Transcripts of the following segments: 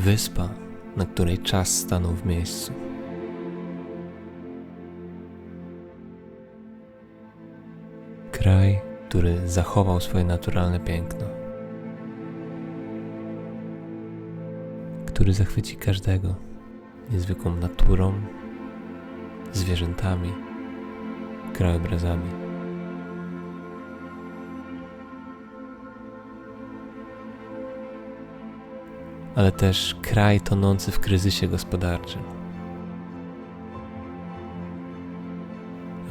Wyspa, na której czas stanął w miejscu. Kraj, który zachował swoje naturalne piękno. Który zachwyci każdego niezwykłą naturą, zwierzętami, krajobrazami. Ale też kraj tonący w kryzysie gospodarczym.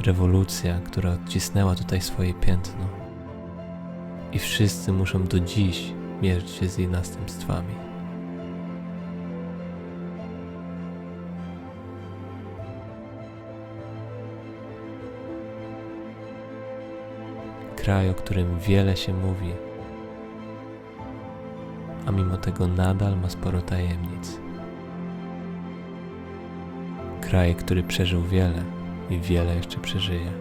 Rewolucja, która odcisnęła tutaj swoje piętno. I wszyscy muszą do dziś mierzyć się z jej następstwami. Kraj, o którym wiele się mówi, a mimo tego nadal ma sporo tajemnic. Kraj, który przeżył wiele i wiele jeszcze przeżyje.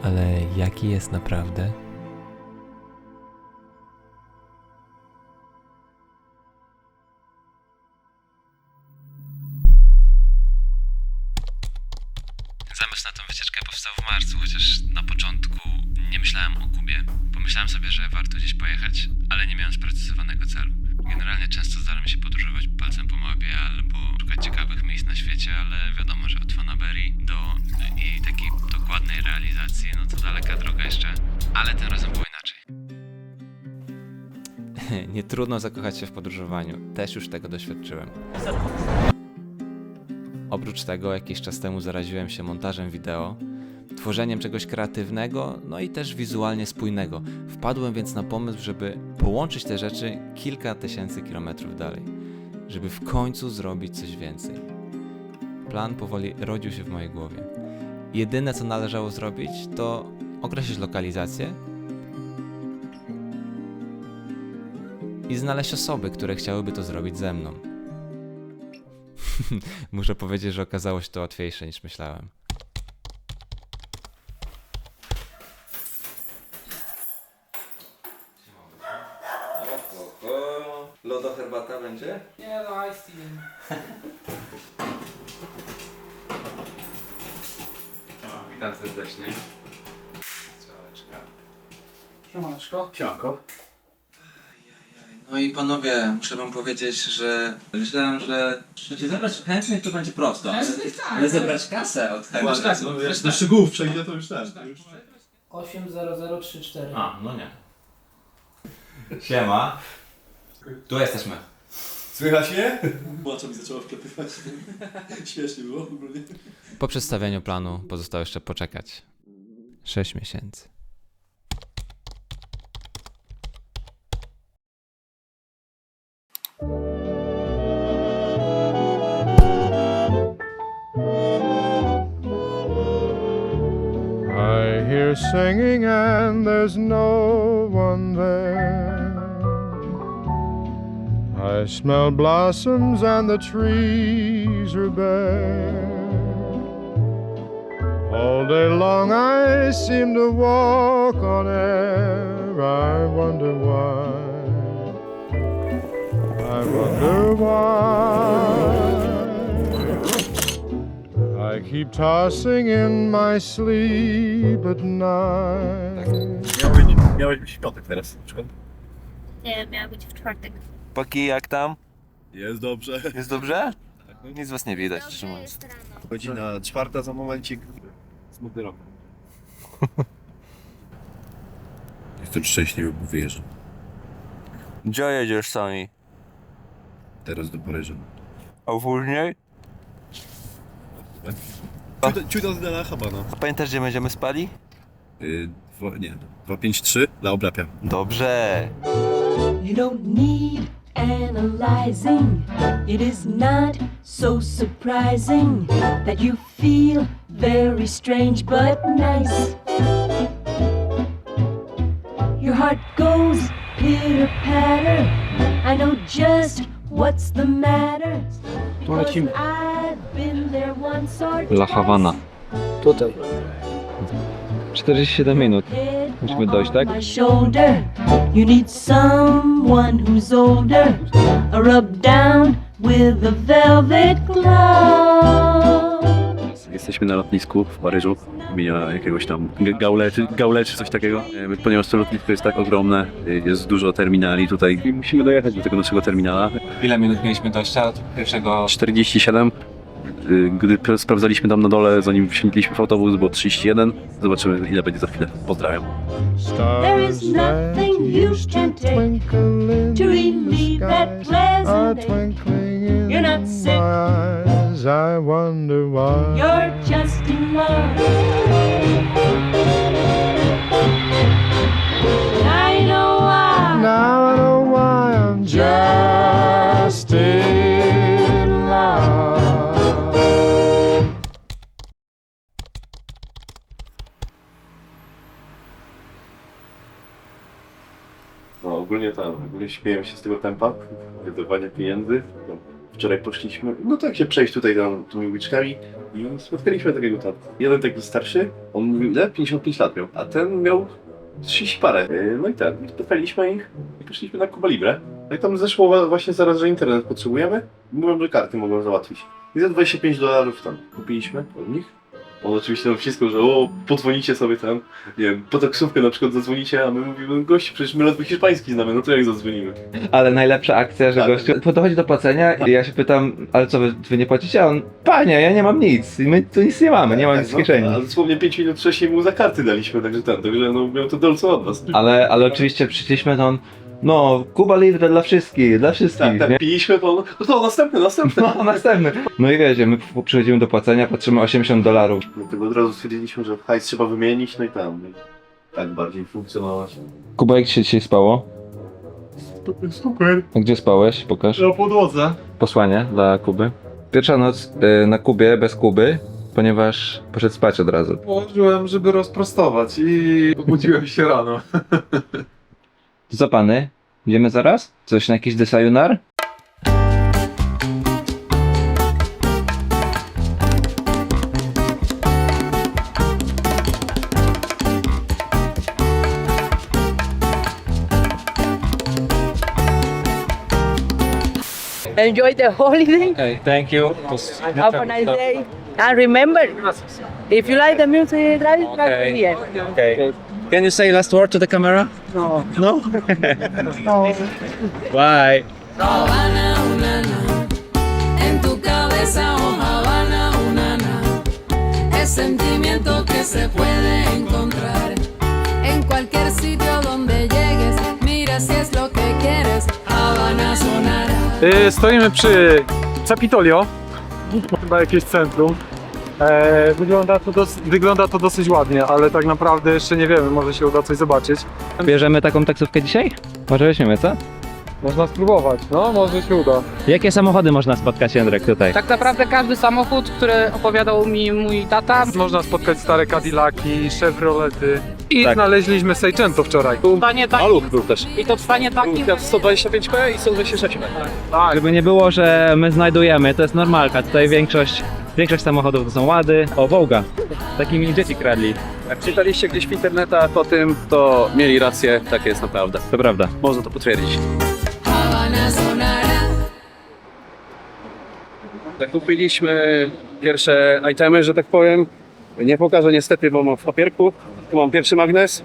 Ale jaki jest naprawdę? Zamysł na tą wycieczkę powstał w marcu, chociaż na początku nie myślałem o Kubie. Pomyślałem sobie, że warto gdzieś pojechać, ale nie miałem sprecyzowanego celu. Generalnie często zdarza mi się podróżować palcem po mapie albo szukać ciekawych miejsc na świecie, ale wiadomo, że od fanaberii do i takiej dokładnej realizacji, no to daleka droga jeszcze. Ale tym razem było inaczej. Nie trudno zakochać się w podróżowaniu. Też już tego doświadczyłem. Oprócz tego jakiś czas temu zaraziłem się montażem wideo, tworzeniem czegoś kreatywnego, no i też wizualnie spójnego. Wpadłem więc na pomysł, żeby połączyć te rzeczy kilka tysięcy kilometrów dalej, żeby w końcu zrobić coś więcej. Plan powoli rodził się w mojej głowie. Jedyne co należało zrobić, to określić lokalizację i znaleźć osoby, które chciałyby to zrobić ze mną. Muszę powiedzieć, że okazało się to łatwiejsze niż myślałem. Lodo herbata będzie? Nie, no ice tea. Witam serdecznie. Siemaneczko. Siemanko. No i panowie, muszę wam powiedzieć, że myślałem, że zebrać chętnych to będzie prosto, ale zebrać kasę od chętnych. Jak do szczegółów przejdzie, to już tak. 80034. A, no nie. Siema. Tu jesteśmy. Słychać mnie? Płacza mi zaczęła wklepywać. Śmiesznie było ogólnie. Po przedstawieniu planu pozostało jeszcze poczekać. 6 miesięcy. I hear singing and there's no one there. I smell blossoms and the trees are bare. All day long I seem to walk on air. I wonder why. I wonder why. I keep tossing in my sleep at night. Miałeś być w piątek teraz. Nie, miała być w czwartek. Paki, jak tam? Jest dobrze. Jest dobrze? Nic z was nie widać, szczerze Dobrze mówiąc. jest rano. Godzina 4 za momencik. Smutny rok. Jestem szczęśliwy, bo wyjeżdżam. Gdzie jedziesz sami? Teraz do Paryża. A później? Ciuda z Dela Habana. A pamiętasz, gdzie będziemy spali? Nie, 253 dla Oblapia. Dobrze. You don't need analyzing. It is not so surprising that you feel very strange but nice. Your heart goes pitter-patter. I know just what's the matter. Because I've been there once or La Havana. Tutaj. 47 minut. Musimy dojść, tak? My shoulder, you need someone who's older. I rub down with a velvet glove. Jesteśmy na lotnisku w Paryżu, imienia jakiegoś tam Gaulle czy coś takiego. Ponieważ to lotnisko jest tak ogromne, jest dużo terminali tutaj i musimy dojechać do tego naszego terminala. Ile minut mieliśmy dojścia do pierwszego? 47. Gdy sprawdzaliśmy tam na dole, zanim wsiedliśmy w autobus, było 31. Zobaczymy, ile będzie za chwilę. Pozdrawiam. There is nothing you can take to relieve that pleasant ache. You're not sick, I wonder why. you're just in love. I know why. Now I know why I'm just in love. No ogólnie śmiejemy się z tego tempa, wydawania pieniędzy. No, wczoraj poszliśmy, no tak się przejść tutaj tymi uliczkami i spotkaliśmy takiego tam. Jeden taki starszy, on mówił, ile? 55 lat miał, a ten miał 30 parę. No i spotkaliśmy ich i poszliśmy na Cuba Libre. No i tam zeszło właśnie zaraz, że internet potrzebujemy. Mówią, że karty mogą załatwić. I za $25 tam kupiliśmy od nich. On oczywiście nam wciskał, że podzwonicie sobie tam, nie wiem, po taksówkę na przykład zadzwonicie, a my mówimy, gość, przecież my ledwo hiszpański znamy, no to jak zadzwonimy? Ale najlepsza akcja, że Tak. gościu podchodzi do płacenia i ja się pytam, ale co, wy nie płacicie? A on, panie, ja nie mam nic, my tu nic nie mamy, nie mam nic w kieszeni. Ale dosłownie 5 minut wcześniej mu za karty daliśmy, także no miał to dolce od was. Ale oczywiście przyszliśmy, to on, no, Cuba Libre dla wszystkich, nie? Piliśmy to, no to następny. No, następny. No i wiecie, my przychodzimy do płacenia, patrzymy $80. Dlatego od razu stwierdziliśmy, że hajs trzeba wymienić, no i tam, tak bardziej funkcjonować. Kuba, jak ci się dzisiaj spało? Super. A gdzie spałeś? Pokaż. Na podłodze. Posłanie dla Kuby. Pierwsza noc na Kubie, bez Kuby, ponieważ poszedł spać od razu. Położyłem, żeby rozprostować i obudziłem się rano. To co pany? Idziemy zaraz? Coś na jakiś desayunar? Enjoy the holiday. Okay, thank you. Have a nice day. And remember, if you like the music, drive it back to the end. Okay. Can you say last word to the camera? No. No? Bye. Habana, unana, en tu cabeza, oh Habana, unana, es sentimiento que se puede encontrar en cualquier sitio donde llegues. Mira si es lo que quieres, Habana sonará. Stoimy przy Capitolio, chyba jakieś centrum. Wygląda to dosyć ładnie, ale tak naprawdę jeszcze nie wiemy, może się uda coś zobaczyć. Bierzemy taką taksówkę dzisiaj? Może weźmiemy, co? Można spróbować, no może się uda. Jakie samochody można spotkać, Jędrek, tutaj? Tak naprawdę każdy samochód, który opowiadał mi mój tata. Można spotkać stare Cadillaki, Chevrolety i Tak. znaleźliśmy Seicento wczoraj. Stanie tak, Maluch był też. I to w stanie takim. Fiat 125P i 126P. Tak, Żeby nie było, że my znajdujemy, to jest normalka. Tutaj większość samochodów to są Łady. O, Wołga. Takimi dzieci kradli. Jak czytaliście gdzieś w internetach o tym, to mieli rację, tak jest naprawdę. To prawda. Można to potwierdzić. Habana sonará. Zakupiliśmy pierwsze itemy, że tak powiem. Nie pokażę niestety, bo mam w papierku. Tu mam pierwszy magnes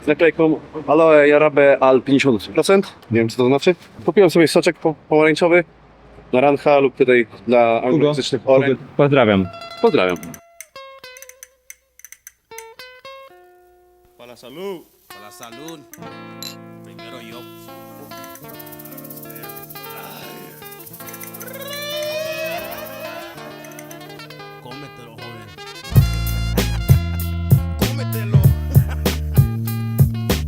z naklejką Aloe Jarabe Al 50%. Nie wiem co to znaczy. Kupiłem sobie soczek pomarańczowy, narancha lub tutaj dla anglojęzycznych oręż. Pozdrawiam. Pozdrawiam. Para la salud. Para la salud. Primero yo. Cómetelo, joven. Cómetelo.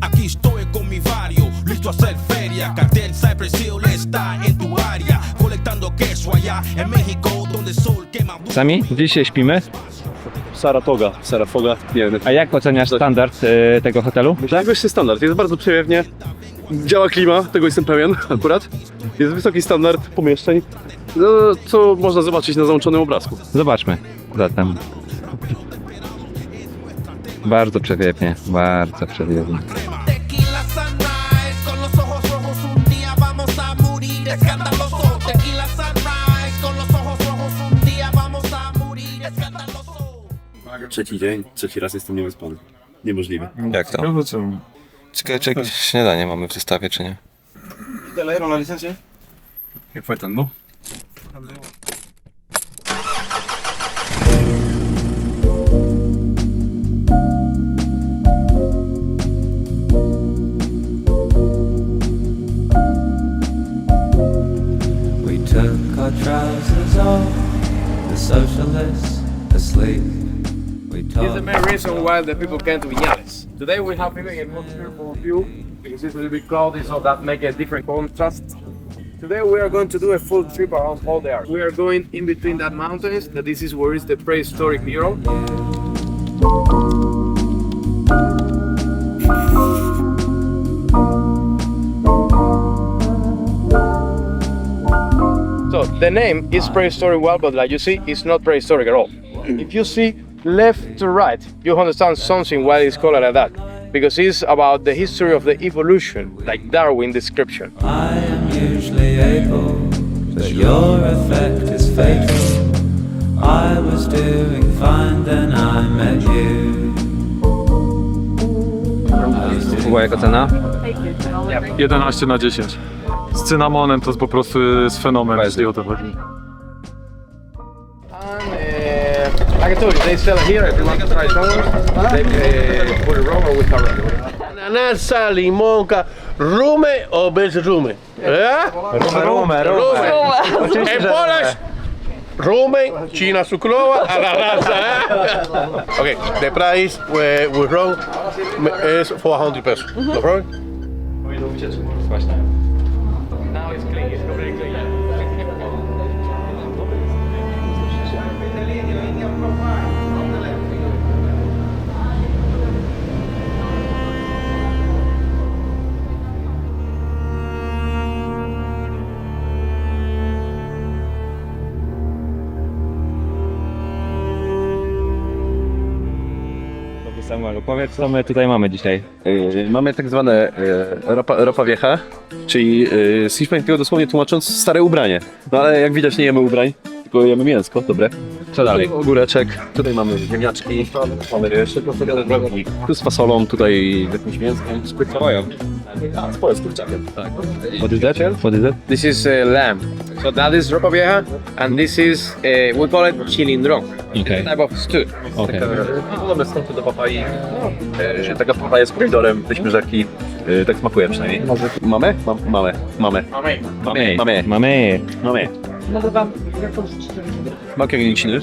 Aquí estoy con mi barrio, listo a hacer feria. Cartel Cypress Hill está en tu área. Colectando queso allá en México, donde el sol quema. Sami, dzisiaj śpimy. Sarafoga, nie wiem. A jak oceniasz standard tego hotelu? Najwyższy standard, jest bardzo przyjemnie. Działa klima, tego jestem pewien akurat. Jest wysoki standard pomieszczeń, no, co można zobaczyć na załączonym obrazku. Zobaczmy zatem. Bardzo przewiewnie, bardzo przewiewnie. Tequila sunrise, con los ojos rojos un día vamos a morir escandaloso. Tequila sunrise, con los ojos rojos un día vamos a morir escandaloso. Trzeci dzień, trzeci raz jestem niewyspany. Niemożliwe. Jak to? Ciekawe, czy jakieś śniadanie mamy w zestawie, czy nie? ¿Te le dieron la licencia? ¿Qué fue tanto? We took our trousers off, the socialists asleep. This is the main reason why the people came to Viñales. Today we have even a more beautiful view because it's a little bit cloudy, so that makes a different contrast. Today we are going to do a full trip around all the art. We are going in between that mountains. That this is where is the prehistoric mural. So the name is prehistoric wall, but like you see, it's not prehistoric at all. If you see left to right, you understand something why it's called like that. Because it's about the history of the evolution, like Darwin description. I am usually able, but your effect is fatal. I was doing fine, then I met you. Kuba, jaka cena? 11 na 10. Z cynamonem to po prostu jest fenomen, jeśli o to chodzi. Like I told you, they sell it here if you want to try someone. They put it raw or with curry. Ananasa, limonka, rumy o bez rumy. Rumy. En Polish, rumy, China cukrowa, ananasa. Okay, the price with rum is 400 pesos. No problem? Now it's clean, it's very clean. Samuelu, powiedz, co my tutaj mamy dzisiaj. Mamy tak zwane ropa vieja, czyli z hiszpańskiego dosłownie tłumacząc stare ubranie. No ale jak widać nie jemy ubrań, tylko jemy mięsko, dobre. Co dalej? Ogóreczek, tutaj mamy ziemniaczki, mamy jeszcze drogi. Tu z fasolą, tutaj z jakimś mięskiem. Z kurczakiem. Z kurczakiem, tak. What is that? What is that? This is lamb. So that is ropa vieja, and this is we call it chilindrón. Okay. Type of stew. Okay. Mamy stąd do papai. Taka papaja z pomidorem, te śmieżaki, tak smakuje przynajmniej. Mamy? Mamy. Smak jak liczny.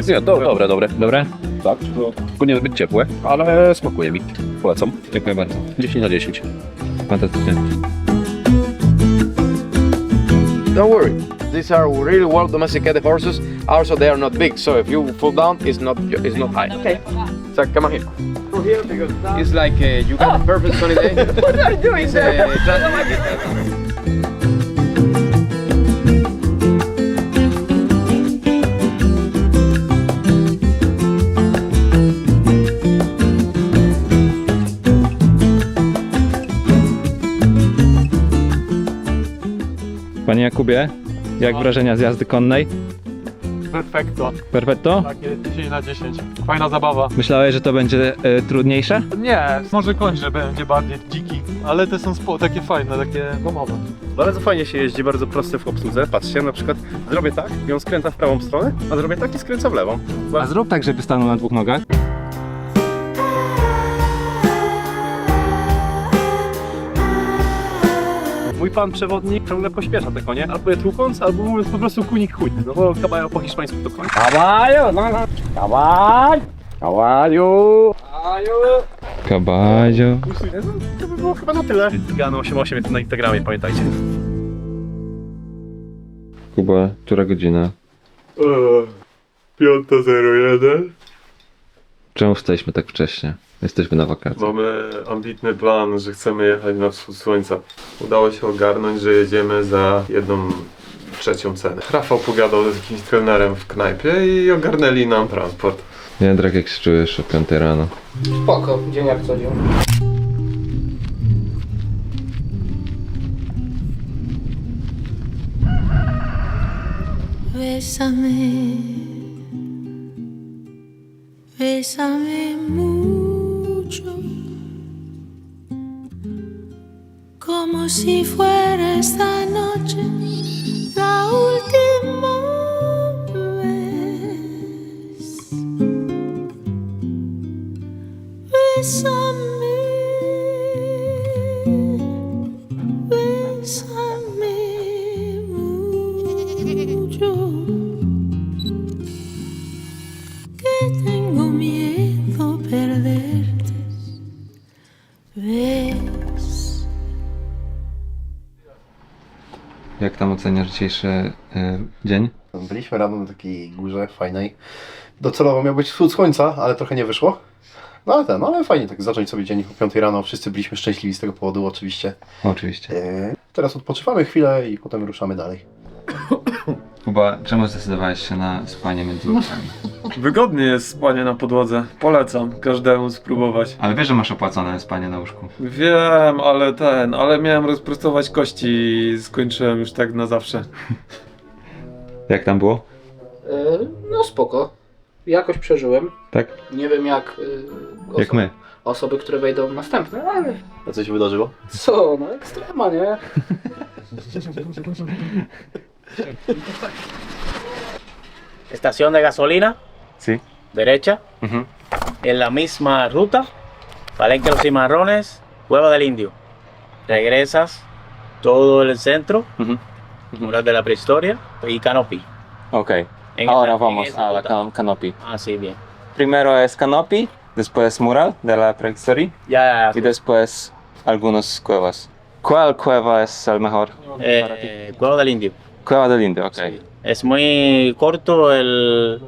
Nie, dobre. Dobre? Tak, to powinien być ciepłe, ale smakuje mi. Polecam. Dziękuję bardzo. 10 na 10. Fantastycznie. Don't worry, these are really well domesticated horses. Also, they are not big, so if you fall down, it's not high. Okay. So come on here. Here because it's like you got a perfect sunny day. What are you doing? Panie Jakubie, jak wrażenia z jazdy konnej? Perfecto. Perfetto? Takie 10 na 10. Fajna zabawa. Myślałeś, że to będzie trudniejsze? Nie, może koń, że będzie bardziej dziki, ale te są takie fajne, takie domowe. Bardzo fajnie się jeździ, bardzo proste w obsłudze. Patrzcie, na przykład zrobię tak i on skręca w prawą stronę, a zrobię tak i skręca w lewą. A zrób tak, żeby stanął na dwóch nogach. Mój pan przewodnik ciągle pośpiesza te konie, albo je tłukąc, albo mówiąc po prostu kunik chuj. No bo caballo po hiszpańsku to koń. Kabazio. To by było chyba na tyle. Gano 88 jest na Instagramie, pamiętajcie. Kuba, która godzina? 5:01. Czemu wstaliśmy tak wcześnie? Jesteśmy na wakacjach. Mamy ambitny plan, że chcemy jechać na wschód słońca. Udało się ogarnąć, że jedziemy za 1/3 ceny. Rafał pogadał z jakimś trenerem w knajpie i ogarnęli nam transport. Jędrek, jak się czujesz o 5 rano? Spoko, dzień jak co dzień. Bésame, bésame mucho, como si fuera esta noche la última vez. Bésame, bésame mucho, que tengo miedo perderte. Ves. Jak tam oceniasz dzisiejszy dzień? Byliśmy rano na takiej górze fajnej. Docelowo miał być wschód słońca, ale trochę nie wyszło. No ale fajnie tak zacząć sobie dzień o 5 rano. Wszyscy byliśmy szczęśliwi z tego powodu oczywiście. Oczywiście. Teraz odpoczywamy chwilę i potem ruszamy dalej. Kuba, czemu zdecydowałeś się na spanie między łóżkami? Wygodnie jest spanie na podłodze. Polecam każdemu spróbować. Ale wiesz, że masz opłacone spanie na łóżku. Wiem, ale miałem rozprostować kości i skończyłem już tak na zawsze. Jak tam było? No spoko. Jakoś przeżyłem. Tak? Nie wiem jak... Jak my. Osoby, które wejdą następne, ale... A co się wydarzyło? Co? No ekstrema, nie? Estación de gasolina. Sí. Derecha. En la misma ruta. Palenque Los Cimarrones. Cueva del Indio. Regresas todo el centro. Mural de la Prehistoria. Y Canopy. Ok. En Ahora esa- vamos en esa a la ruta. Canopy. Ah, sí, bien. Primero es Canopy, después Mural de la Prehistoria Ya. y después algunas cuevas. ¿Cuál cueva es el mejor? Cueva del Indio. Cueva del Indio, ok. Es muy corto el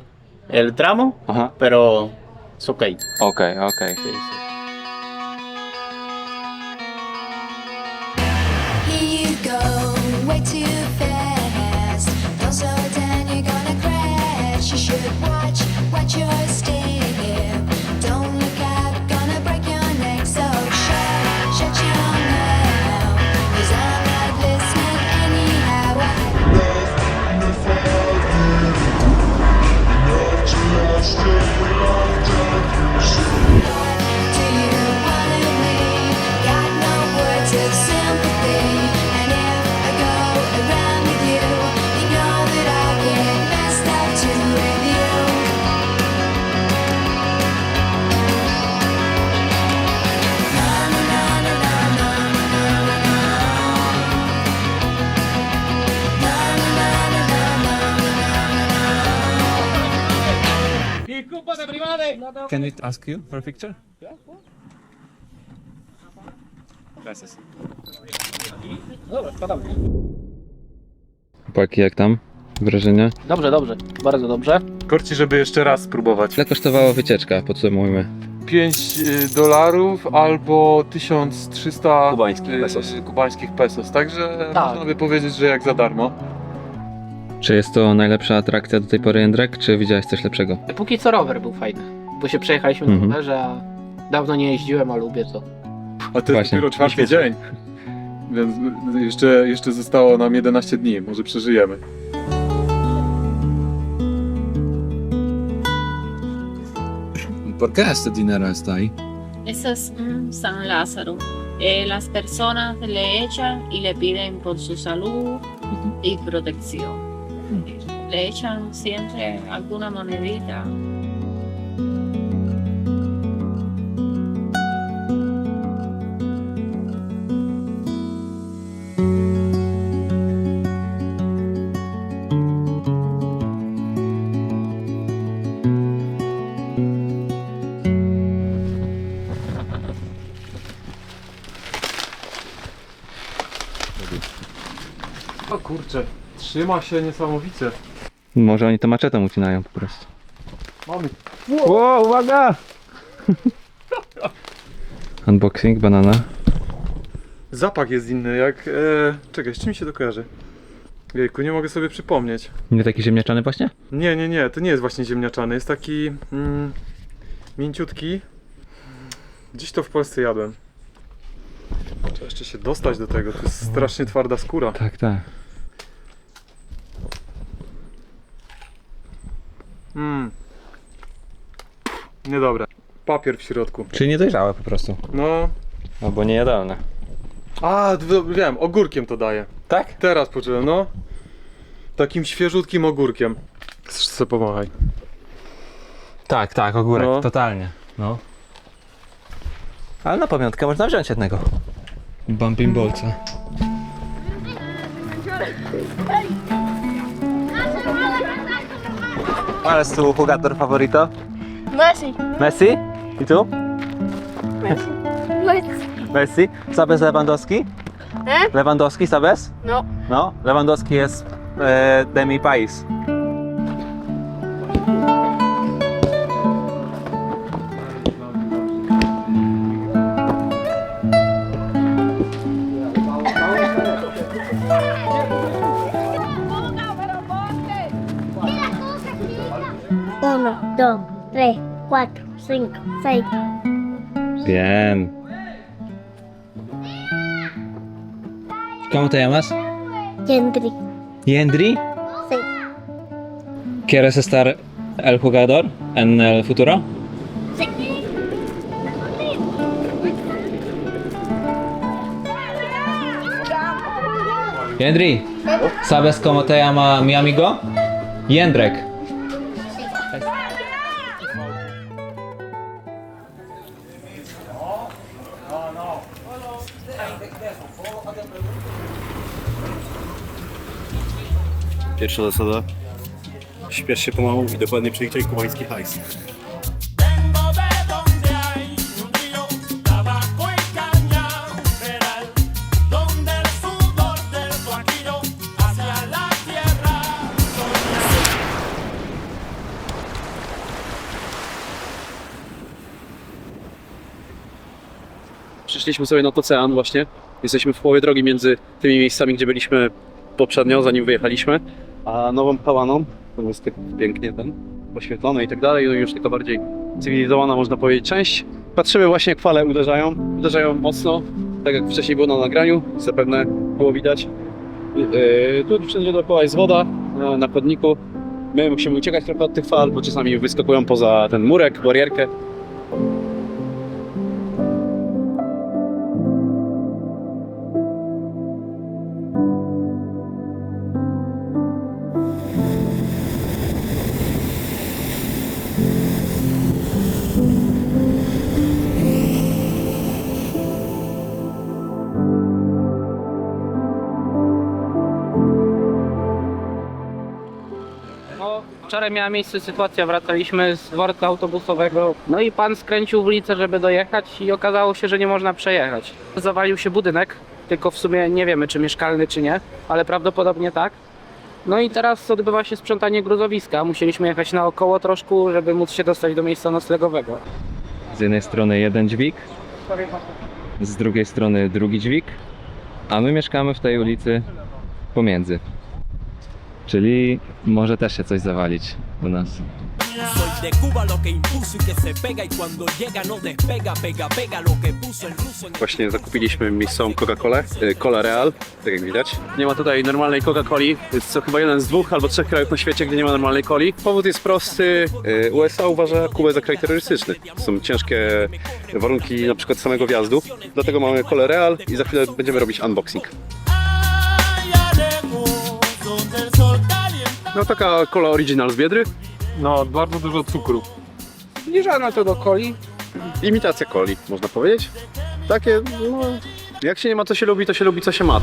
tramo, pero es ok. Ok, ok. Sí, sí. Here you go, way too fast. Don't slow down, you're gonna crash. You should watch your step. Don't look out, gonna break your neck. So shut your mouth, 'cause I'm not listening anyhow. Do you wanna me? Got no words of sympathy. And if I go around with you, you know that I get messed up too with you. Can we ask you for a picture? Gracias. Chłopaki, jak tam? Wrażenia? Dobrze, bardzo dobrze. Korci, żeby jeszcze raz spróbować. Ile kosztowała wycieczka? Podsumujmy. $5 albo 1300 kubańskich pesos. Także Tak. można by powiedzieć, że jak za darmo. Czy jest to najlepsza atrakcja do tej pory, Jędrek, czy widziałeś coś lepszego? Póki co rower był fajny, bo się przejechaliśmy na rowerze, a dawno nie jeździłem, a lubię to. A to jest dopiero 4. dzień. Więc jeszcze zostało nam 11 dni. Może przeżyjemy. ¿Por qué este dinero está ahí? Eso es un San Lázaro. Las personas le echan y le piden por su salud y protección. Le echan siempre alguna monedita. O kurczę, trzyma się niesamowicie. Może oni to maczetą ucinają po prostu. Mamy. Wow, uwaga! Unboxing, banana. Zapach jest inny, jak... czekaj, z czym mi się to kojarzy? Jejku, nie mogę sobie przypomnieć. Nie taki ziemniaczany właśnie? Nie, to nie jest właśnie ziemniaczany, jest taki mięciutki. Gdzieś to w Polsce jadłem. Trzeba jeszcze się dostać do tego, to jest strasznie twarda skóra. Tak, tak. Niedobre. Papier w środku. Czyli niedojrzałe po prostu. No. Albo niejadalne. A, wiem, ogórkiem to daję. Tak? Teraz poczułem, no. Takim świeżutkim ogórkiem. Chcesz sobie pomachaj. Tak, ogórek, No. totalnie. No. Ale na pamiątkę można wziąć jednego. Bumping bolca. ¿Cuál es tu jugador favorito? Messi. Messi? ¿Y tú? Messi. Messi. ¿Sabes Lewandowski? Lewandowski, ¿sabes? No. No, Lewandowski es de mi país. Uno, dos, tres, cuatro, cinco, seis. Bien. ¿Cómo te llamas? Yendri. Yendri. Sí. ¿Quieres estar el jugador en el futuro? Sí. Yendri, ¿sabes cómo te llama mi amigo? Jędrek. Pierwsza zasada. Śpiesz się pomału i dokładnie przeliczaj kubański hajs. Przyszliśmy sobie nad ocean właśnie. Jesteśmy w połowie drogi między tymi miejscami, gdzie byliśmy poprzednio, zanim wyjechaliśmy, a nową Hawaną. To jest tak pięknie oświetlone i tak dalej, no i już taka bardziej cywilizowana, można powiedzieć, część. Patrzymy właśnie, jak fale uderzają mocno, tak jak wcześniej było na nagraniu, zapewne było widać. Tu wszędzie dookoła jest woda na chodniku. My musimy uciekać trochę od tych fal, bo czasami wyskakują poza ten murek, barierkę. No, wczoraj miała miejsce sytuacja, wracaliśmy z dworca autobusowego, no i pan skręcił w ulicę, żeby dojechać i okazało się, że nie można przejechać. Zawalił się budynek, tylko w sumie nie wiemy, czy mieszkalny, czy nie, ale prawdopodobnie tak. No i teraz odbywa się sprzątanie gruzowiska, musieliśmy jechać naokoło troszkę, żeby móc się dostać do miejsca noclegowego. Z jednej strony jeden dźwig, z drugiej strony drugi dźwig, a my mieszkamy w tej ulicy pomiędzy. Czyli może też się coś zawalić u nas. Soy de Cuba, lo que impuso y que se pega y cuando llega no despega, pega, pega lo que puso el ruso. Właśnie zakupiliśmy miejscową Coca-Colę, Cola Real, tak jak widać. Nie ma tutaj normalnej Coca-Coli, jest to chyba jeden z 2 albo 3 krajów na świecie, gdzie nie ma normalnej coli. Powód jest prosty, USA uważa Kubę za kraj terrorystyczny. Są ciężkie warunki na przykład samego wjazdu, dlatego mamy Colę Real i za chwilę będziemy robić unboxing. No taka cola original z Biedry. No, bardzo dużo cukru. Zbliżano to do coli. Imitacja coli, można powiedzieć. Takie, no, jak się nie ma co się lubi, to się lubi co się ma.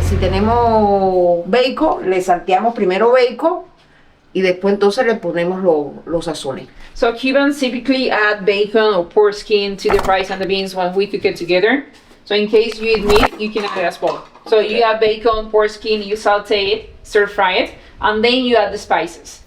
Si tenemos bacon, le salteamos primero bacon y después entonces le ponemos los sazones. So Cubans typically add bacon or pork skin to the rice and the beans when we cook it together. So in case you eat meat, you can add it as well. So you add bacon, pork skin, you saute it, stir fry it, and then you add the spices.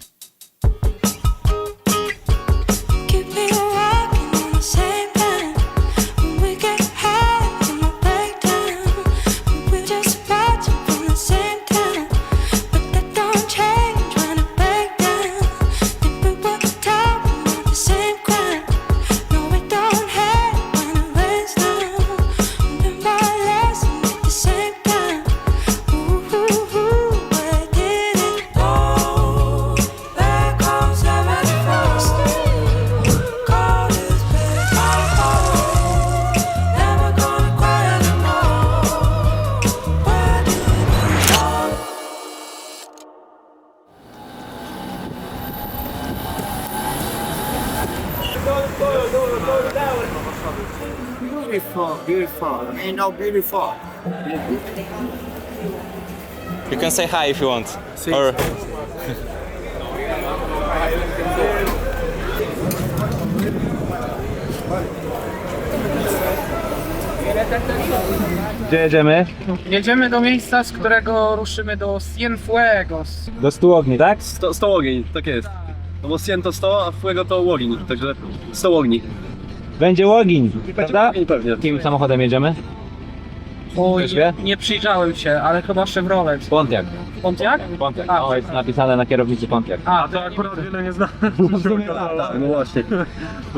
Beautiful, beautiful. Ain't no beautiful. You can say hi if you want. Or... Gdzie jedziemy? Jedziemy do miejsca, z którego ruszymy do Cienfuegos. Do Stułogni, tak? Stołogień, tak jest. No bo Sien to 100, a Fuego to łogień, także Stołogni. Będzie Łogiń, prawda? Łogień pewnie. Jakim samochodem jedziemy? Oj, Ktoś wie? nie przyjrzałem się, ale chyba Chevrolet. Pontiac. Pontiac? Pontiac. O, jest napisane na kierownicy Pontiac. A, To akurat wiele nie znam. No właśnie.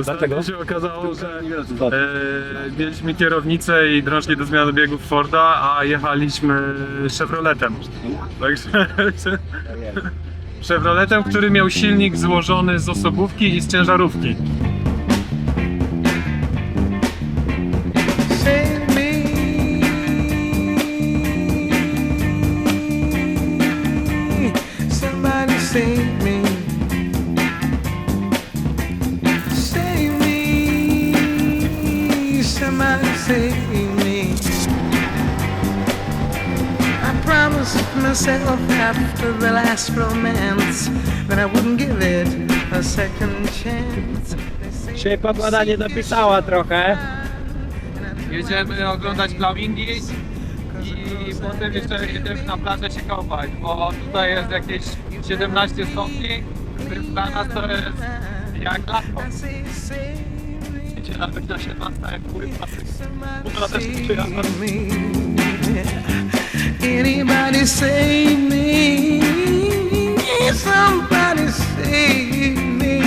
Dlaczego? Się okazało, że mieliśmy kierownicę i drążki do zmiany biegów Forda, a jechaliśmy Chevroletem. Także Chevroletem, który miał silnik złożony z osobówki i z ciężarówki. Somebody save me. Save me. Somebody save me. I promised myself after the last romance that I wouldn't give it a second chance. Się pogoda nie dopisała trochę. Jedziemy oglądać flamingi i potem jeszcze jedziemy na plażę się kąpać, bo tutaj jest jakieś 17 stopni, więc dla nas to jest jak lato. Idzie nawet na 17 jak były pasy. Ona też przyjazna. Anybody save me? Somebody save me.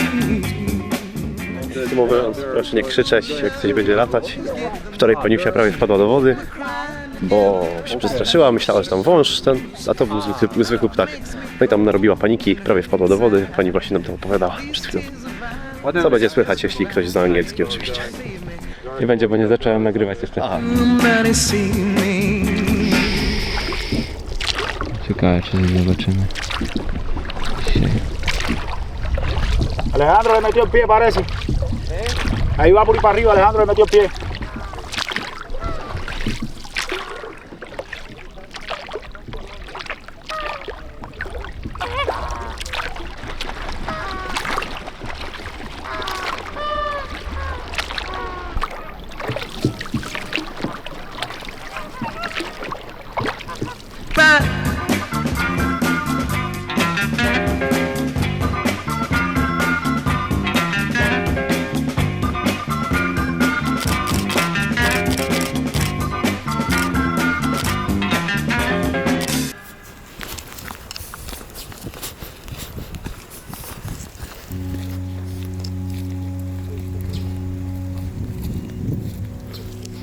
Mówiąc, proszę nie krzyczeć, jak coś będzie latać. Wczoraj pani się prawie wpadła do wody, bo się przestraszyła, myślała, że tam wąż, a to był zwykły ptak. No i tam narobiła paniki, prawie wpadła do wody. Pani właśnie nam to opowiadała przed chwilą. Co będzie słychać, jeśli ktoś zna angielski oczywiście. Nie będzie, bo nie zacząłem nagrywać jeszcze. Somebody save me. Ciekawe, czy zobaczymy. Alejandro le metió el pie, parece. Ahí va por ir para arriba, Alejandro le metió el pie.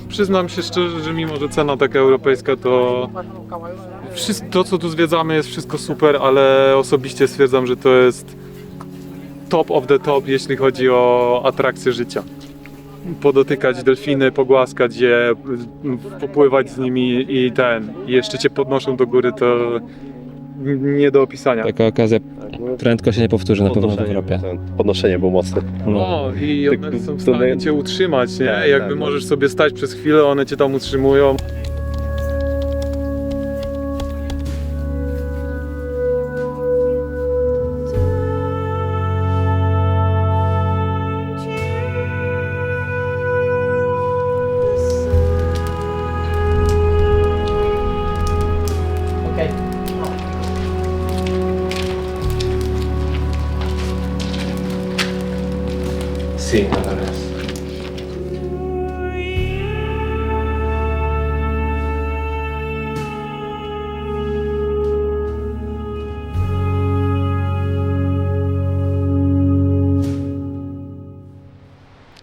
Przyznam się szczerze, że mimo, że cena taka europejska, to to, co tu zwiedzamy, jest wszystko super, ale osobiście stwierdzam, że to jest top of the top, jeśli chodzi o atrakcje życia. Podotykać delfiny, pogłaskać je, popływać z nimi i jeszcze cię podnoszą do góry, to nie do opisania. Taka okazja prędko się nie powtórzy na pewno w Europie. Podnoszenie było mocne. No i one są w stanie cię utrzymać, nie? Jakby możesz sobie stać przez chwilę, one cię tam utrzymują. Dolores.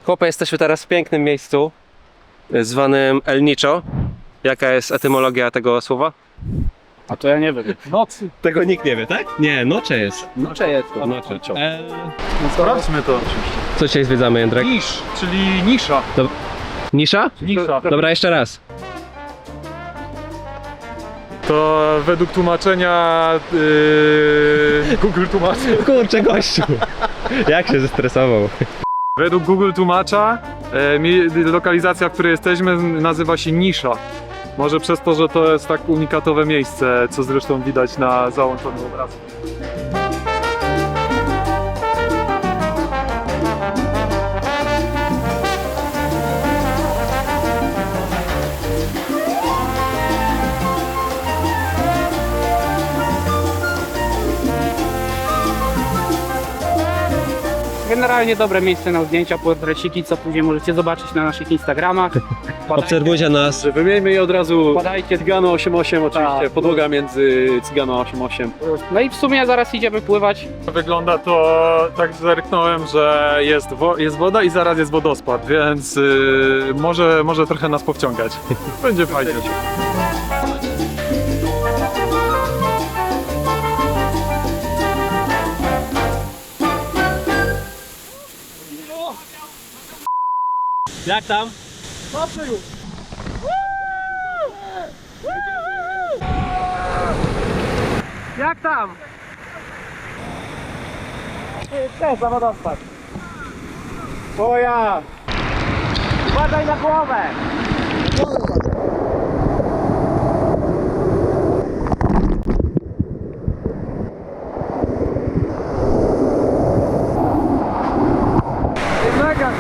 Chłopie, jesteśmy teraz w pięknym miejscu zwanym El Nicho. Jaka jest etymologia tego słowa? A to ja nie wiem. Nocy. Tego nikt nie wie, tak? Nie, Nocze jest. Nocze jest to. Nocze. No sprawdźmy to oczywiście. Co dzisiaj zwiedzamy, Jędrek? Nisz, czyli nisza. Nisza? Nisza. Dobra, jeszcze raz. To według tłumaczenia Google tłumaczy. Kurczę, gościu. Jak się zestresował. Według Google tłumacza lokalizacja, w której jesteśmy, nazywa się Nisza. Może przez to, że to jest tak unikatowe miejsce, co zresztą widać na załączonym obrazku. Generalnie dobre miejsce na zdjęcia, portreciki, co później możecie zobaczyć na naszych Instagramach. Obserwujcie nas. Wymieńmy je od razu. Podajcie. Cygano 88 oczywiście, Tak. podłoga między Cygano 88. No i w sumie zaraz idziemy pływać. Wygląda to, tak zerknąłem, że jest woda i zaraz jest wodospad, więc może trochę nas powciągać. Będzie fajnie. Jak tam? Dobrze już. Jak tam? Cześć, wodospad. O ja! Uważaj na głowę! Mega!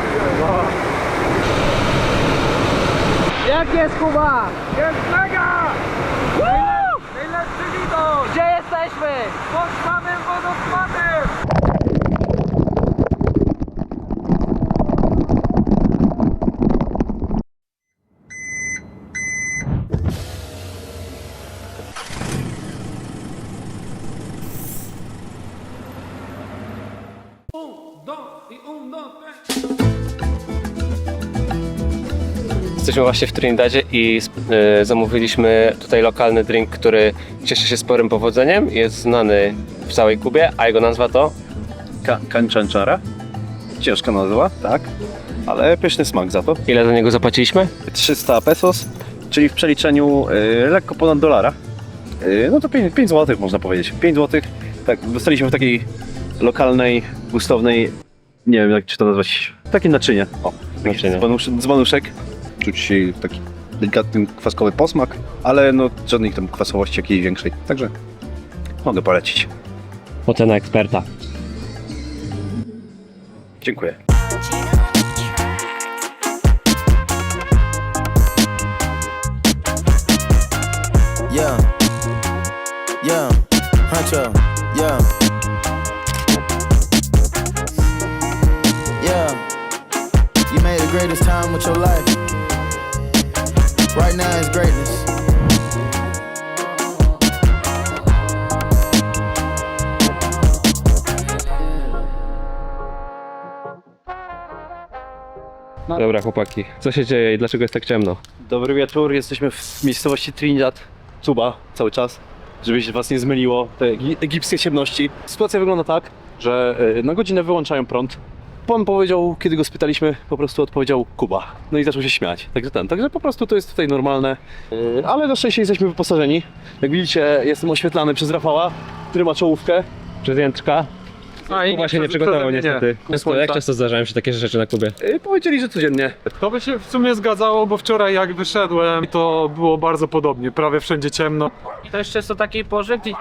Jak jest, Kuba? Jest mega! Najlepszy widok! Gdzie jesteśmy? Pod samym wodospadem! Jesteśmy właśnie w Trinidadzie i zamówiliśmy tutaj lokalny drink, który cieszy się sporym powodzeniem. Jest znany w całej Kubie, a jego nazwa to? Canchanchara. Ciężka nazwa, tak. Ale pyszny smak za to. Ile za niego zapłaciliśmy? 300 pesos, czyli w przeliczeniu lekko ponad $1. No to 5 zł można powiedzieć. 5 zł. Tak, dostaliśmy w takiej lokalnej, gustownej, nie wiem jak czy to nazwać, takie naczynie. O, Naczynie. Z banuszek. Czuć taki delikatny, kwaskowy posmak, ale no żadnej tam kwasowości jakiejś większej. Także mogę polecić. Ocena eksperta. Dziękuję. Yeah, yeah, Huncho, yeah, yeah. You made the greatest time with your life. Right now is greatness. Dobra chłopaki, co się dzieje i dlaczego jest tak ciemno? Dobry wieczór, jesteśmy w miejscowości Trinidad, Cuba cały czas, żeby się was nie zmyliło, te egipskie ciemności. Sytuacja wygląda tak, że na godzinę wyłączają prąd. Pan powiedział, kiedy go spytaliśmy, po prostu odpowiedział Kuba. No i zaczął się śmiać. Także po prostu to jest tutaj normalne. Ale na szczęście jesteśmy wyposażeni. Jak widzicie, jestem oświetlany przez Rafała, który ma czołówkę. Przez Jędrka. A i Kuba się nie przygotował niestety. Jak często zdarzają się takie rzeczy na Kubie? Powiedzieli, że codziennie. To by się w sumie zgadzało, bo wczoraj jak wyszedłem, to było bardzo podobnie. Prawie wszędzie ciemno. I to jeszcze jest o takiej porze, gdzie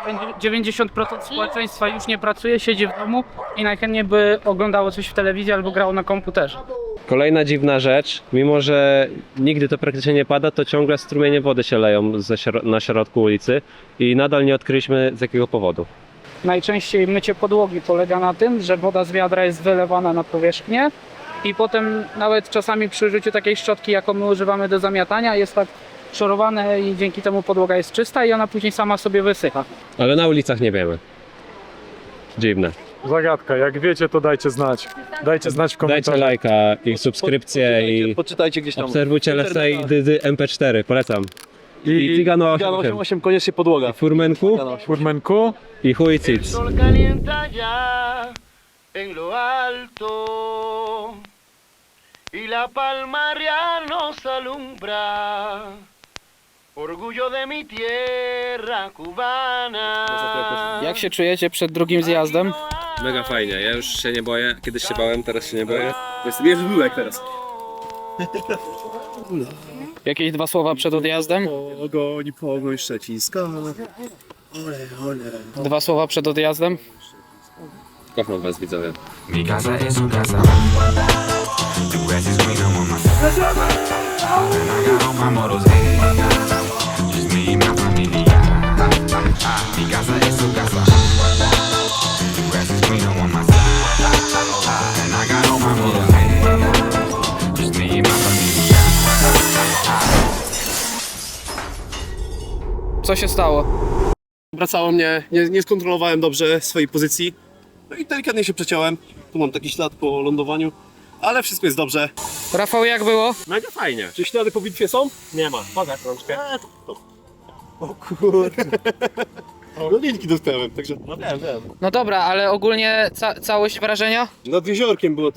90% społeczeństwa już nie pracuje, siedzi w domu i najchętniej by oglądało coś w telewizji albo grało na komputerze. Kolejna dziwna rzecz, mimo że nigdy to praktycznie nie pada, to ciągle strumienie wody się leją na środku ulicy i nadal nie odkryliśmy z jakiego powodu. Najczęściej mycie podłogi polega na tym, że woda z wiadra jest wylewana na powierzchnię i potem nawet czasami przy użyciu takiej szczotki, jaką my używamy do zamiatania, jest tak szorowane i dzięki temu podłoga jest czysta i ona później sama sobie wysycha. Ale na ulicach nie wiemy. Dziwne. Zagadka, jak wiecie, to dajcie znać. Dajcie znać w komentarzach. Dajcie lajka i subskrypcję i Poczytajcie gdzieś tam. obserwujcie Lesej MP4, polecam. I Tigano 88 koniecznie podłoga. Furmenku i Huicic. Sol calienta ya en lo alto y la palmaria nos alumbra, orgullo de mi tierra cubana. Jak się czujecie przed drugim zjazdem? Mega fajnie, ja już się nie boję. Kiedyś się bałem, teraz się nie boję. Jestem już byłek teraz. Jakieś 2 słowa przed odjazdem? Pogoń szczecińska. Ole, ole. 2 słowa przed odjazdem? Kocham was, widzowie. Mi casa es su casa. The grass is greener on my side. And I got all my motos here. Just me y my familia. Mi casa es su casa. The grass is greener on my side. And I got all my motos here. Just me y my familia. Co się stało? Wracało mnie, nie skontrolowałem dobrze swojej pozycji. No i delikatnie się przeciąłem. Tu mam taki ślad po lądowaniu, ale wszystko jest dobrze. Rafał, jak było? Mega fajnie. Czy ślady po bitwie są? Nie ma. Pokaż rączkę. O kurde. No linki dostałem, także... No wiem. No dobra, ale ogólnie całość wrażenia? Nad jeziorkiem było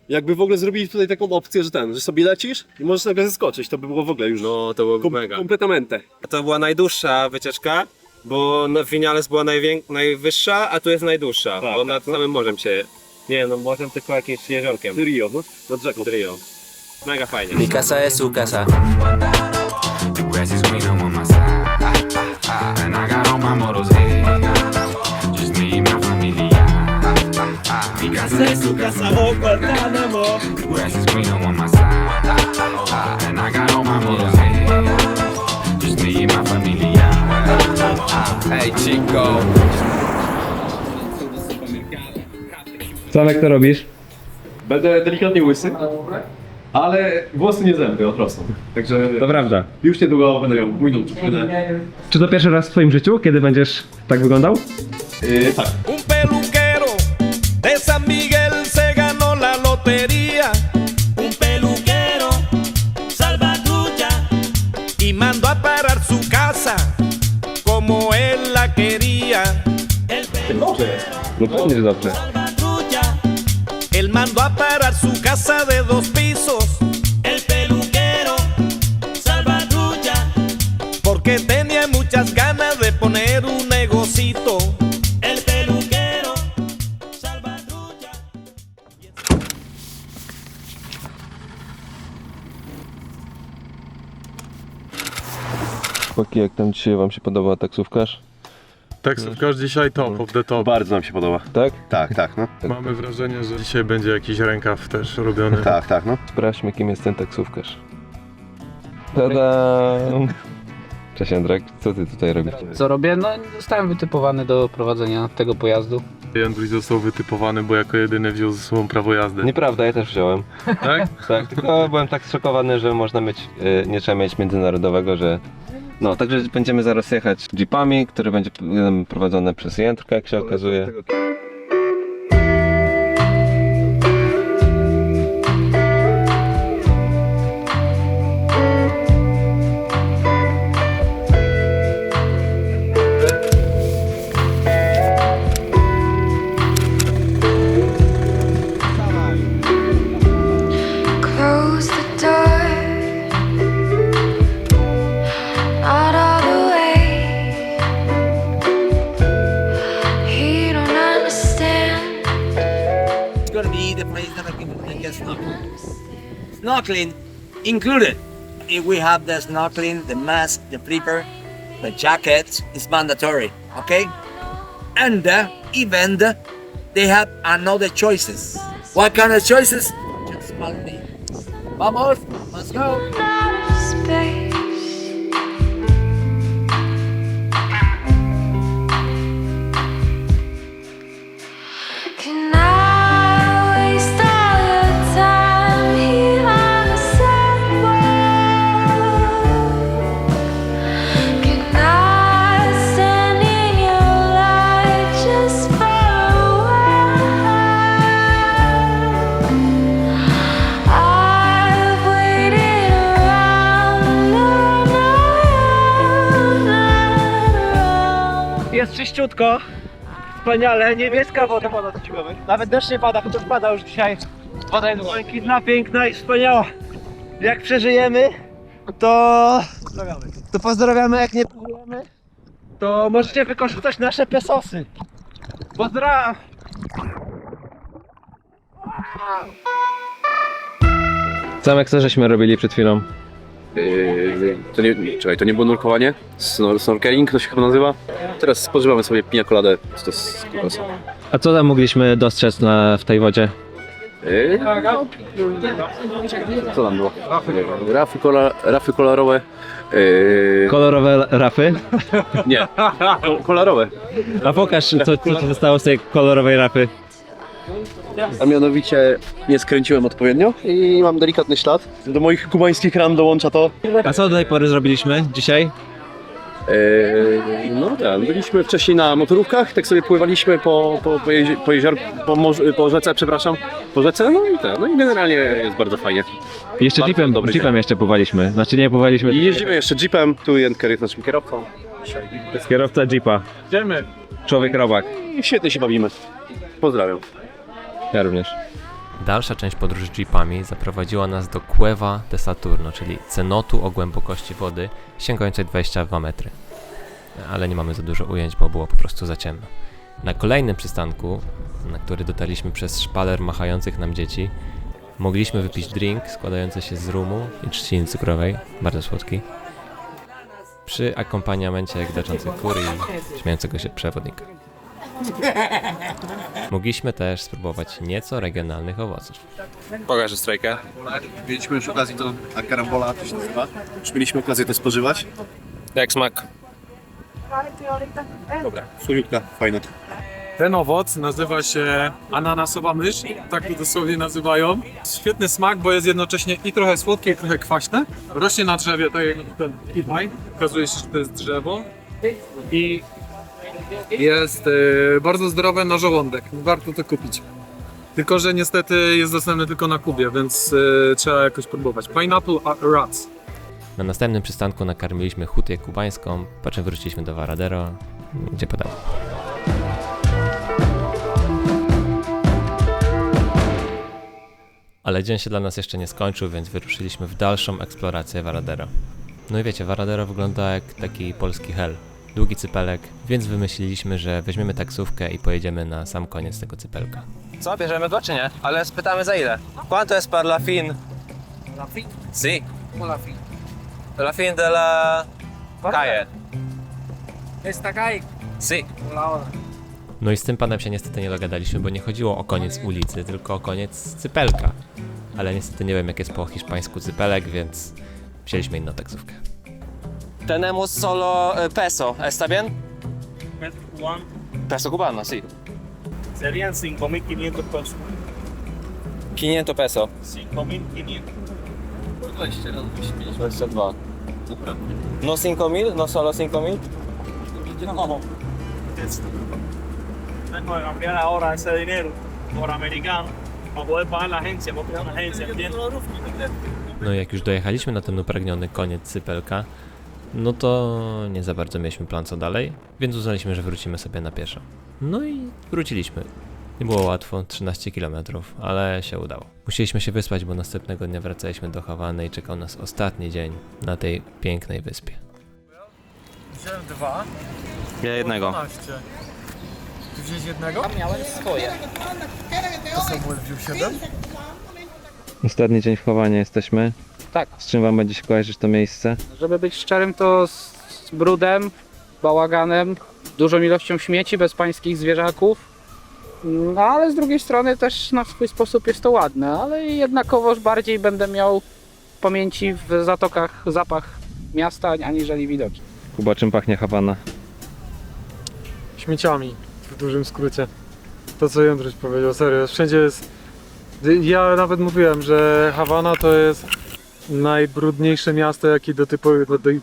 jakby w ogóle zrobili tutaj taką opcję, że sobie lecisz i możesz nagle zeskoczyć. To by było w ogóle już... No, to było mega. Kompletamente. To była najdłuższa wycieczka, bo Viñales była najwyższa, a tu jest najdłuższa, Tak, bo nad samym morzem się... Nie no, morzem tylko jakimś jeziorkiem. Rio, no? Nad rzeką. Rio. Mega fajnie. Mi casa es su casa. The grass is greener on my side. And I got all my motos here. Just me y my familia. Mi casa es su casa. The grass is greener on my side. And I got all my motos here. Just me y my familia. Hey chico. Tomek, co robisz? Będę delikatnie łysy, ale włosy nie zęby, odrosną. Także To prawda. już niedługo będę miał mój dom. Czy to pierwszy raz w twoim życiu, kiedy będziesz tak wyglądał? Tak. Un peluquero de San Miguel se ganó la lotería. Un peluquero salvatrucha y mandó a parar su casa como él la quería. Dobrze jest. No pewnie, że dobrze. Él mandó a parar su casa de 2 pisos. El peluquero salvatrucha porque tenía muchas ganas de poner un negocito. El peluquero salvatrucha. Chłopaki, jak tam dzisiaj wam się podoba taksówkarz? Taksówkarz dzisiaj top of the top. Bardzo nam się podoba. Tak? Tak, no. Mamy wrażenie, że dzisiaj będzie jakiś rękaw też robiony. Tak, no. Sprawdźmy, kim jest ten taksówkarz. Tada! Cześć Andrzej, co ty tutaj robisz? Co robię? No zostałem wytypowany do prowadzenia tego pojazdu. Andrzej został wytypowany, bo jako jedyny wziął ze sobą prawo jazdy. Nieprawda, ja też wziąłem. Tak? Tak, tylko byłem tak zszokowany, że można mieć, nie trzeba mieć międzynarodowego, że... No, także będziemy zaraz jechać jeepami, które będzie prowadzone przez Jędrka, jak się okazuje. Close the door, out all the way. He don't understand. It's gonna be the place that people can get snorkeling. Snorkeling included. If we have the snorkeling, the mask, the flipper, the jacket is mandatory, okay? And even they have another choices. What kind of choices? Just follow me. Vamos, let's go. Space. Can I waste all your time? czyściutko. Wspaniale, niebieska woda. Nawet deszcz nie pada, chociaż pada już dzisiaj. Woda jest błękitna, piękna i wspaniała. Jak przeżyjemy, to pozdrawiamy, jak nie przeżyjemy, to możecie wykorzystać nasze pesosy. Pozdrawiam! Zamek, co żeśmy robili przed chwilą? To nie było nurkowanie? Snorkeling to się chyba nazywa? Teraz spożywamy sobie piña coladę. To jest A co tam mogliśmy dostrzec w tej wodzie? Co tam było? Rafy kolorowe. Kolorowe rafy? Nie, kolorowe. A pokaż, co zostało z tej kolorowej rafy. A mianowicie nie skręciłem odpowiednio i mam delikatny ślad. Do moich kubańskich ran dołącza to. A co do tej pory zrobiliśmy dzisiaj? Byliśmy wcześniej na motorówkach, tak sobie pływaliśmy po jeziorku, po rzece, przepraszam, po rzece, no i generalnie jest bardzo fajnie. Jeszcze jeepem jeszcze pływaliśmy, znaczy nie pływaliśmy. I jeździmy jeszcze jeepem, tu Jędker jest naszym kierowcą. To jest kierowca jeepa. Idziemy. Człowiek robak. I świetnie się bawimy. Pozdrawiam. Ja również. Dalsza część podróży jeepami zaprowadziła nas do Cueva de Saturno, czyli cenotu o głębokości wody sięgającej 22 metry. Ale nie mamy za dużo ujęć, bo było po prostu za ciemno. Na kolejnym przystanku, na który dotarliśmy przez szpaler machających nam dzieci, mogliśmy wypić drink składający się z rumu i trzciny cukrowej, bardzo słodki, przy akompaniamencie gdaczących kur i śmiejącego się przewodnika. Mogliśmy też spróbować nieco regionalnych owoców. Pokażę strajkę. Mieliśmy już okazję to karambola, to się nazywa. Już mieliśmy okazję to spożywać. Jak smak? Dobra, słodziutka, fajna. Ten owoc nazywa się ananasowa mysz, tak to dosłownie nazywają. Świetny smak, bo jest jednocześnie i trochę słodkie, i trochę kwaśne. Rośnie na drzewie, tak jak ten tutaj. Okazuje się, że to jest drzewo. I jest bardzo zdrowe na żołądek. Warto to kupić. Tylko że niestety jest dostępny tylko na Kubie, więc trzeba jakoś próbować. Pineapple Rats. Na następnym przystanku nakarmiliśmy hutię kubańską, po czym wróciliśmy do Varadero, gdzie podał. Ale dzień się dla nas jeszcze nie skończył, więc wyruszyliśmy w dalszą eksplorację Varadero. No i wiecie, Varadero wygląda jak taki polski hel. Długi cypelek, więc wymyśliliśmy, że weźmiemy taksówkę i pojedziemy na sam koniec tego cypelka. Co, bierzemy go czy nie? Ale spytamy za ile? Quanto es per la fin? La fin? Si. La fin. La fin de la calle. Esta calle. Si. La hora. No i z tym panem się niestety nie dogadaliśmy, bo nie chodziło o koniec ulicy, tylko o koniec cypelka. Ale niestety nie wiem, jak jest po hiszpańsku cypelek, więc wzięliśmy inną taksówkę. Tenemos solo peso, ¿está bien? Peso cubano. Peso cubano, sí. Serían 5.500 pesos. 500 peso. 5.500. 22. No 5.000, no solo 5.000. No. Tengo que cambiar ahora ese dinero por americano para poder pagar la agencia, porque es una agencia, ¿entiendes? No i jak już dojechaliśmy na ten upragniony koniec cypelka, no to nie za bardzo mieliśmy plan co dalej, więc uznaliśmy, że wrócimy sobie na pieszo. No i wróciliśmy. Nie było łatwo, 13 km, ale się udało. Musieliśmy się wyspać, bo następnego dnia wracaliśmy do Hawany i czekał nas ostatni dzień na tej pięknej wyspie. Wziąłem 2. Ja jednego. 12. Ty wziąłeś jednego? A miałem swoje. To Samuel wziął 7? Ostatni dzień w Hawanie jesteśmy. Tak. Z czym wam będzie się kojarzyć to miejsce? Żeby być szczerym, to z brudem, bałaganem, dużą ilością śmieci, bez pańskich zwierzaków. No ale z drugiej strony też na swój sposób jest to ładne, ale jednakowoż bardziej będę miał w pamięci w zatokach zapach miasta, aniżeli widoki. Kuba, czym pachnie Hawana? Śmieciami, w dużym skrócie. To co Jędruś powiedział, serio, wszędzie jest... Ja nawet mówiłem, że Hawana to jest najbrudniejsze miasto, jakie do tej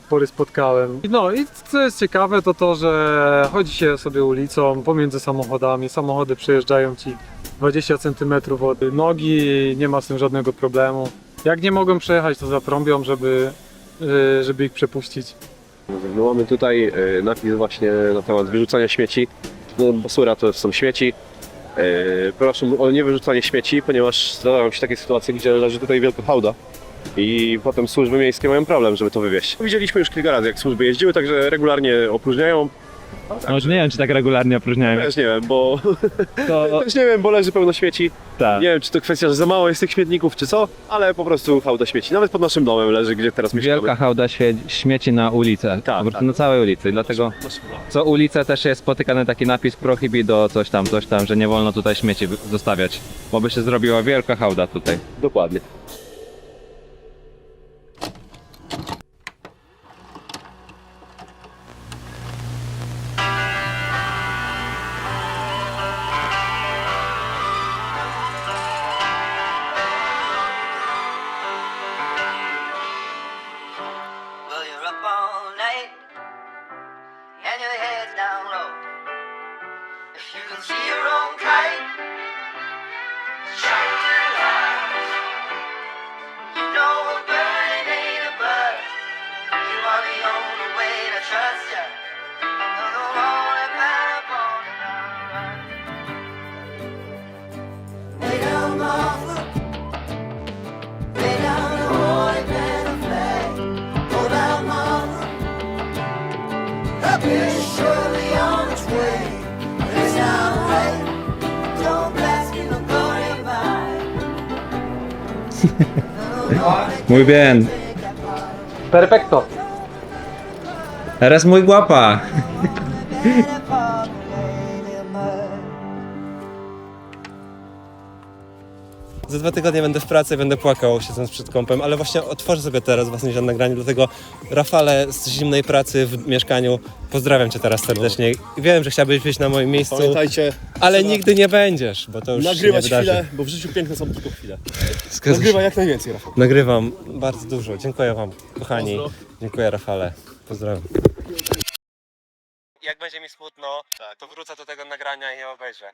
pory spotkałem. No i co jest ciekawe, to to, że chodzi się sobie ulicą pomiędzy samochodami, samochody przejeżdżają ci 20 cm od nogi, nie ma z tym żadnego problemu. Jak nie mogą przejechać, to zatrąbią, żeby ich przepuścić. No, mamy tutaj napis właśnie na temat wyrzucania śmieci. No, basura to są śmieci. Proszę o niewyrzucanie śmieci, ponieważ zdarzają się takie sytuacje, gdzie leży tutaj wielka hałda i potem służby miejskie mają problem, żeby to wywieźć. Widzieliśmy już kilka razy, jak służby jeździły, także regularnie opróżniają. Może nie wiem, czy tak regularnie opróżniają. Też nie wiem, bo też nie wiem, bo leży pełno śmieci. Tak. Nie wiem, czy to kwestia, że za mało jest tych śmietników, czy co, ale po prostu hałda śmieci. Nawet pod naszym domem leży, gdzie teraz mieszkamy. Wielka hałda śmieci na ulicę, po prostu na całej ulicy. Dlatego co ulicę też jest spotykany taki napis prohibido, coś tam, że nie wolno tutaj śmieci zostawiać, bo by się zrobiła wielka hałda tutaj. Dokładnie. Well, you're up all night and your head's down low. If you can see your own kite, shine your light. You know a bird ain't a buzz. You are the only way to trust ya. You're the only man upon the lay down, Martha. Lay down the holy banner flag. Hold out, Mama. Help is surely on its way. It's not right. Don't blast me, no glory mine. Muy bien. Perfecto. Eres muy guapa. Za 2 tygodnie będę w pracy, będę płakał siedząc przed kompem, ale właśnie otworzę sobie teraz własny ziarn nagranie, dlatego Rafale z zimnej pracy w mieszkaniu, pozdrawiam cię teraz serdecznie. Wiem, że chciałbyś być na moim miejscu, Pamiętajcie, ale nigdy nie będziesz, bo to już nagrywać się nie wydarzy. chwilę, bo w życiu piękne są tylko chwile. Zgadza się. Nagrywaj jak najwięcej, Rafał. Nagrywam bardzo dużo, dziękuję wam, kochani. Pozdro. Dziękuję, Rafale, pozdrawiam. Jak będzie mi smutno, to wrócę do tego nagrania i je obejrzę.